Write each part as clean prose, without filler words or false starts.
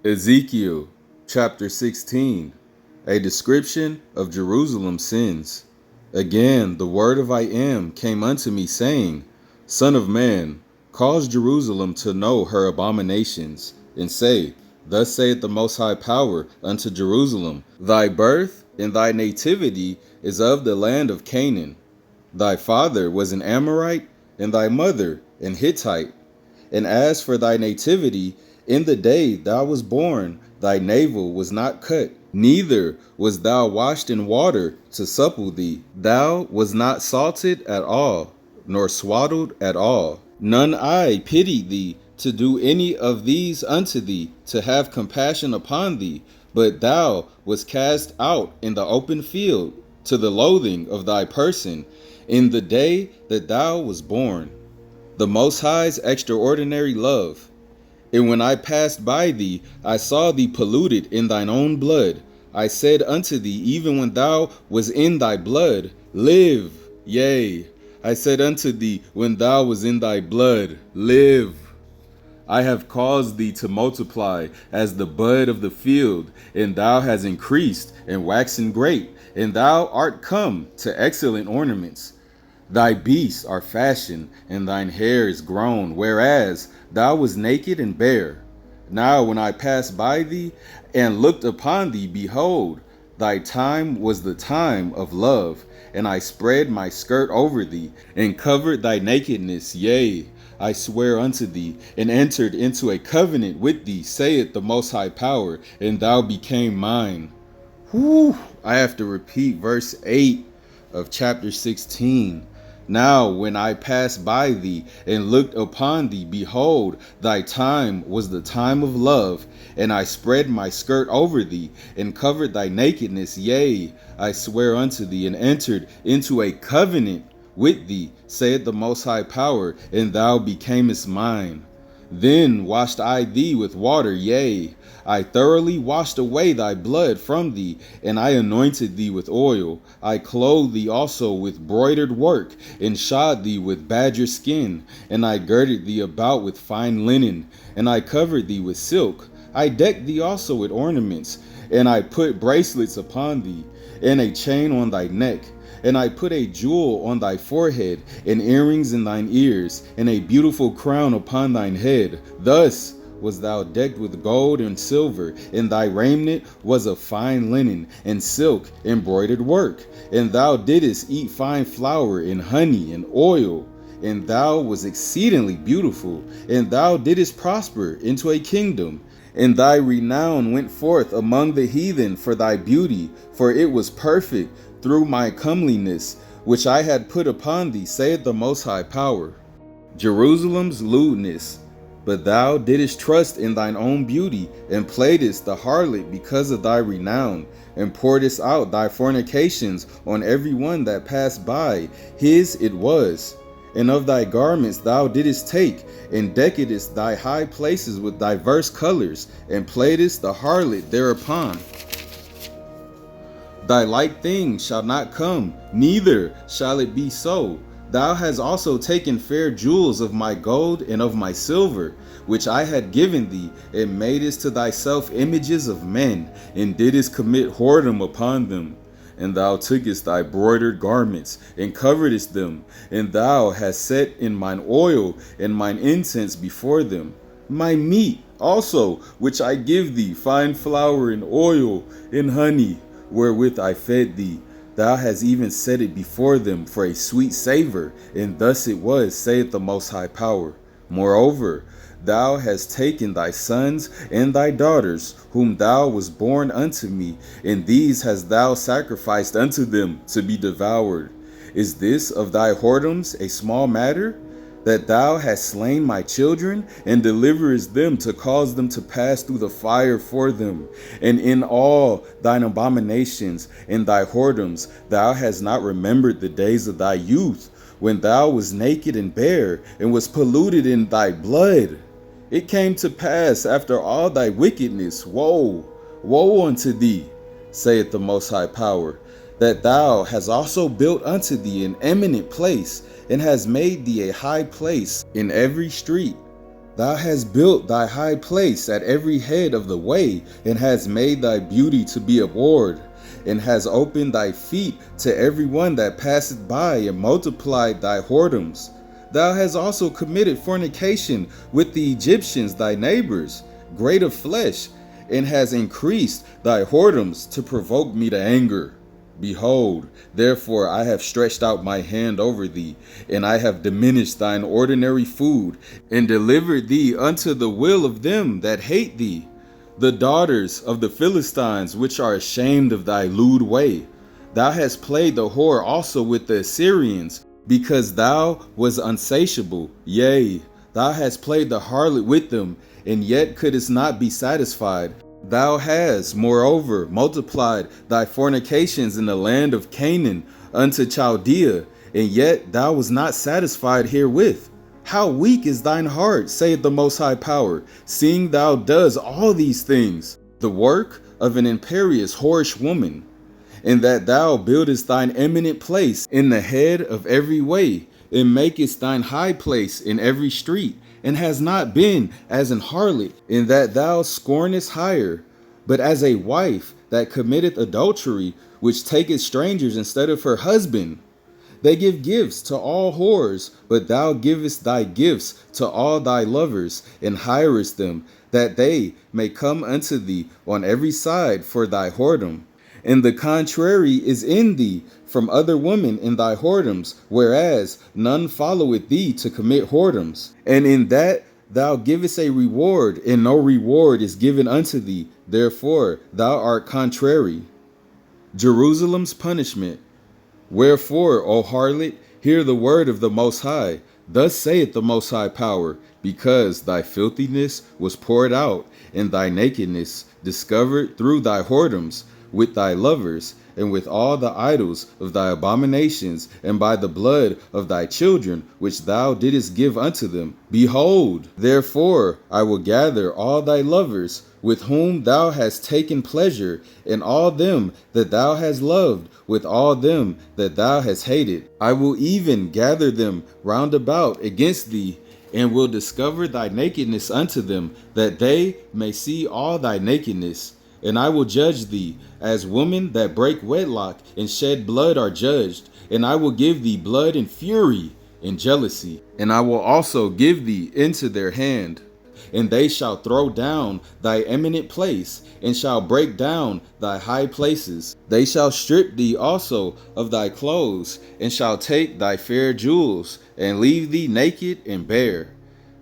Ezekiel chapter 16, a description of Jerusalem's sins. Again, the word of I am came unto me, saying, Son of man, cause Jerusalem to know her abominations, and say, Thus saith the Most High Power unto Jerusalem, Thy birth and thy nativity is of the land of Canaan. Thy father was an Amorite, and thy mother an Hittite. And as for thy nativity, in the day thou was born, thy navel was not cut, neither was thou washed in water to supple thee. Thou was not salted at all, nor swaddled at all. None eye pitied thee to do any of these unto thee, to have compassion upon thee, but thou was cast out in the open field, to the loathing of thy person, in the day that thou was born. The Most High's extraordinary love. And when I passed by thee, I saw thee polluted in thine own blood. I said unto thee, even when thou was in thy blood, live. Yea, I said unto thee, when thou was in thy blood, live. I have caused thee to multiply as the bud of the field, and thou hast increased and waxen great, and thou art come to excellent ornaments. Thy beasts are fashioned, and thine hair is grown, whereas thou was naked and bare. Now when I passed by thee, and looked upon thee, behold, thy time was the time of love, and I spread my skirt over thee, and covered thy nakedness. Yea, I swear unto thee, and entered into a covenant with thee, saith the Most High Power, and thou became mine. Whew, I have to repeat verse 8 of chapter 16. Now when I passed by thee and looked upon thee, behold, thy time was the time of love, and I spread my skirt over thee, and covered thy nakedness. Yea, I swear unto thee, and entered into a covenant with thee, saith the Most High Power, and thou becamest mine. Then washed I thee with water, yea, I thoroughly washed away thy blood from thee, and I anointed thee with oil. I clothed thee also with broidered work, and shod thee with badger skin, and I girded thee about with fine linen, and I covered thee with silk. I decked thee also with ornaments, and I put bracelets upon thee, and a chain on thy neck. And I put a jewel on thy forehead, and earrings in thine ears, and a beautiful crown upon thine head. Thus was thou decked with gold and silver, and thy raiment was of fine linen, and silk, embroidered work. And thou didst eat fine flour, and honey, and oil. And thou was exceedingly beautiful, and thou didst prosper into a kingdom. And thy renown went forth among the heathen for thy beauty, for it was perfect through my comeliness, which I had put upon thee, saith the Most High Power. Jerusalem's lewdness. But thou didst trust in thine own beauty, and playedst the harlot because of thy renown, and pouredst out thy fornications on every one that passed by. His it was. And of thy garments thou didst take, and deckedst thy high places with diverse colors, and playedst the harlot thereupon. Thy like thing shall not come, neither shall it be so. Thou hast also taken fair jewels of my gold and of my silver, which I had given thee, and madest to thyself images of men, and didst commit whoredom upon them. And thou tookest thy broidered garments, and coveredst them, and thou hast set in mine oil and mine incense before them. My meat also, which I give thee, fine flour and oil and honey, wherewith I fed thee, thou hast even set it before them for a sweet savor, and thus it was, saith the Most High Power. Moreover, thou hast taken thy sons and thy daughters, whom thou was born unto me, and these hast thou sacrificed unto them to be devoured. Is this of thy whoredoms a small matter? That thou hast slain my children, and deliverest them to cause them to pass through the fire for them. And in all thine abominations and thy whoredoms thou hast not remembered the days of thy youth, when thou was naked and bare, and was polluted in thy blood. It came to pass after all thy wickedness, woe, woe unto thee, saith the Most High Power, that thou hast also built unto thee an eminent place, and has made thee a high place in every street. Thou hast built thy high place at every head of the way, and hast made thy beauty to be abhorred, and hast opened thy feet to every one that passeth by, and multiplied thy whoredoms. Thou hast also committed fornication with the Egyptians thy neighbors, great of flesh, and hast increased thy whoredoms to provoke me to anger. Behold, therefore I have stretched out my hand over thee, and I have diminished thine ordinary food, and delivered thee unto the will of them that hate thee, the daughters of the Philistines, which are ashamed of thy lewd way. Thou hast played the whore also with the Assyrians, because thou wast unsatiable. Yea, thou hast played the harlot with them, and yet couldst not be satisfied. Thou hast, moreover, multiplied thy fornications in the land of Canaan unto Chaldea, and yet thou wast not satisfied herewith. How weak is thine heart, saith the Most High Power, seeing thou does all these things, the work of an imperious whorish woman, and that thou buildest thine eminent place in the head of every way, and makest thine high place in every street, and has not been as an harlot, in that thou scornest hire, but as a wife that committeth adultery, which taketh strangers instead of her husband. They give gifts to all whores, but thou givest thy gifts to all thy lovers, and hirest them, that they may come unto thee on every side for thy whoredom. And the contrary is in thee from other women in thy whoredoms, whereas none followeth thee to commit whoredoms. And in that thou givest a reward, and no reward is given unto thee, therefore thou art contrary. Jerusalem's punishment. Wherefore, O harlot, hear the word of the Most High. Thus saith the Most High Power, because thy filthiness was poured out, and thy nakedness discovered through thy whoredoms, with thy lovers, and with all the idols of thy abominations, and by the blood of thy children, which thou didst give unto them. Behold, therefore I will gather all thy lovers, with whom thou hast taken pleasure, and all them that thou hast loved, with all them that thou hast hated. I will even gather them round about against thee, and will discover thy nakedness unto them, that they may see all thy nakedness. And I will judge thee, as women that break wedlock and shed blood are judged. And I will give thee blood and fury and jealousy. And I will also give thee into their hand. And they shall throw down thy eminent place, and shall break down thy high places. They shall strip thee also of thy clothes, and shall take thy fair jewels, and leave thee naked and bare.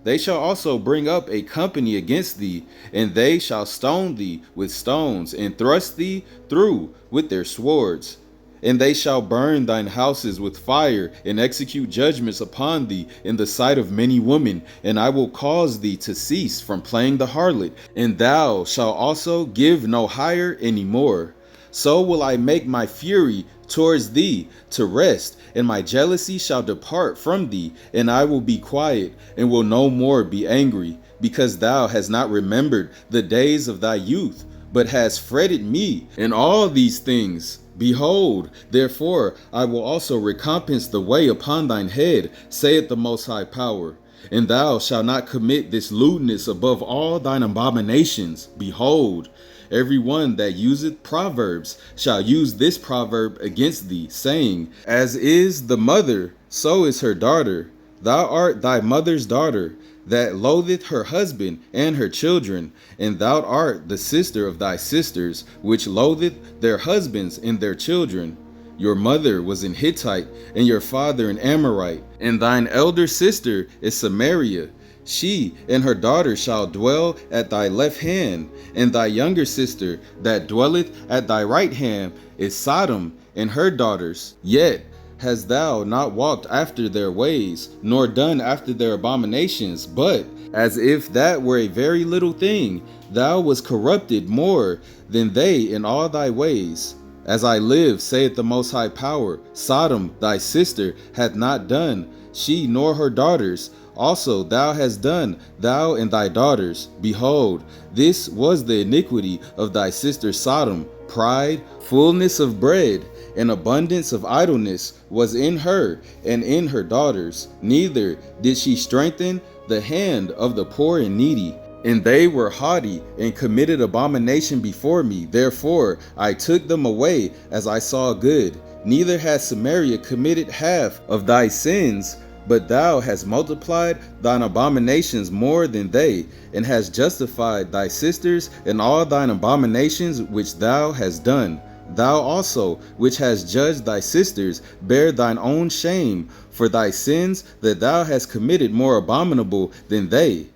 They shall also bring up a company against thee, and they shall stone thee with stones, and thrust thee through with their swords. And they shall burn thine houses with fire, and execute judgments upon thee in the sight of many women. And I will cause thee to cease from playing the harlot, and thou shalt also give no hire any more. So will I make my fury towards thee to rest, and my jealousy shall depart from thee, and I will be quiet, and will no more be angry, because thou hast not remembered the days of thy youth, but hast fretted me in all these things. Behold, therefore I will also recompense the way upon thine head, saith the Most High Power. And thou shalt not commit this lewdness above all thine abominations. Behold, every one that useth proverbs shall use this proverb against thee, saying, as is the mother, so is her daughter. Thou art thy mother's daughter, that loatheth her husband and her children, and thou art the sister of thy sisters, which loatheth their husbands and their children. Your mother was an Hittite, and your father an Amorite, and thine elder sister is Samaria. She and her daughter shall dwell at thy left hand, and thy younger sister that dwelleth at thy right hand is Sodom and her daughters. Yet hast thou not walked after their ways, nor done after their abominations, but, as if that were a very little thing, thou wast corrupted more than they in all thy ways. As I live, saith the Most High Power, Sodom thy sister hath not done, she nor her daughters. Also thou hast done, thou and thy daughters. Behold, this was the iniquity of thy sister Sodom. Pride, fullness of bread, and abundance of idleness was in her and in her daughters. Neither did she strengthen the hand of the poor and needy. And they were haughty and committed abomination before me. Therefore I took them away as I saw good. Neither has Samaria committed half of thy sins, but thou hast multiplied thine abominations more than they, and hast justified thy sisters in all thine abominations which thou hast done. Thou also, which hast judged thy sisters, bear thine own shame for thy sins that thou hast committed more abominable than they.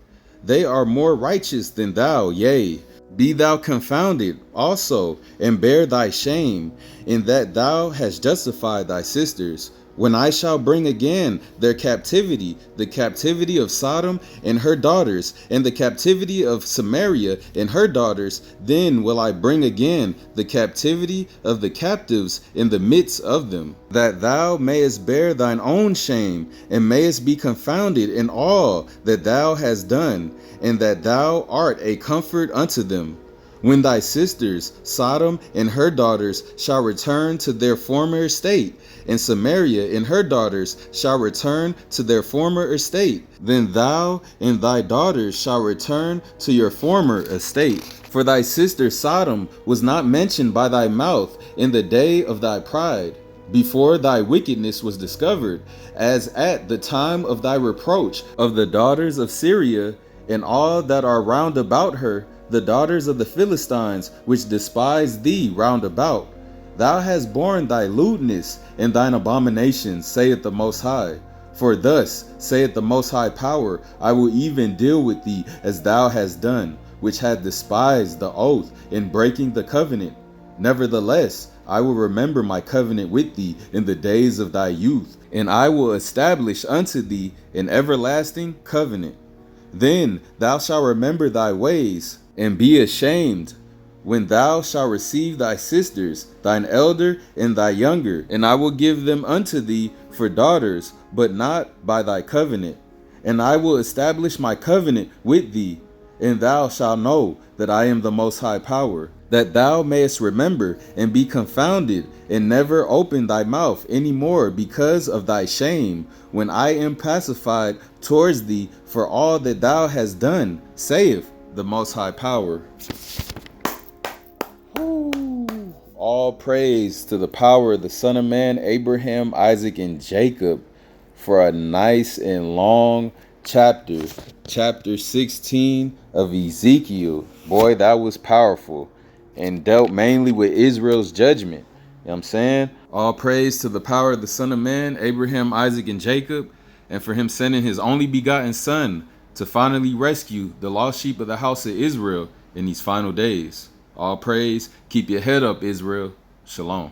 They are more righteous than thou, yea. Be thou confounded also, and bear thy shame, in that thou hast justified thy sisters. When I shall bring again their captivity, the captivity of Sodom and her daughters, and the captivity of Samaria and her daughters, then will I bring again the captivity of the captives in the midst of them, that thou mayest bear thine own shame, and mayest be confounded in all that thou hast done, and that thou art a comfort unto them. When thy sisters, Sodom and her daughters, shall return to their former estate, and Samaria and her daughters shall return to their former estate, then thou and thy daughters shall return to your former estate. For thy sister Sodom was not mentioned by thy mouth in the day of thy pride, before thy wickedness was discovered, as at the time of thy reproach of the daughters of Syria, and all that are round about her, the daughters of the Philistines, which despise thee round about. Thou hast borne thy lewdness and thine abominations, saith the Most High. For thus saith the Most High Power, I will even deal with thee as thou hast done, which hath despised the oath in breaking the covenant. Nevertheless, I will remember my covenant with thee in the days of thy youth, and I will establish unto thee an everlasting covenant. Then thou shalt remember thy ways, and be ashamed, when thou shalt receive thy sisters, thine elder and thy younger, and I will give them unto thee for daughters, but not by thy covenant. And I will establish my covenant with thee, and thou shalt know that I am the Most High Power, that thou mayest remember and be confounded, and never open thy mouth any more because of thy shame, when I am pacified towards thee for all that thou hast done, saith the Most High Power. All praise to the power of the Son of Man, Abraham, Isaac, and Jacob, for a nice and long chapter. Chapter 16 of Ezekiel. Boy, that was powerful, and dealt mainly with Israel's judgment. You know what I'm saying? All praise to the power of the Son of Man, Abraham, Isaac, and Jacob, and for him sending his only begotten Son to finally rescue the lost sheep of the house of Israel in these final days. All praise. Keep your head up, Israel. Shalom.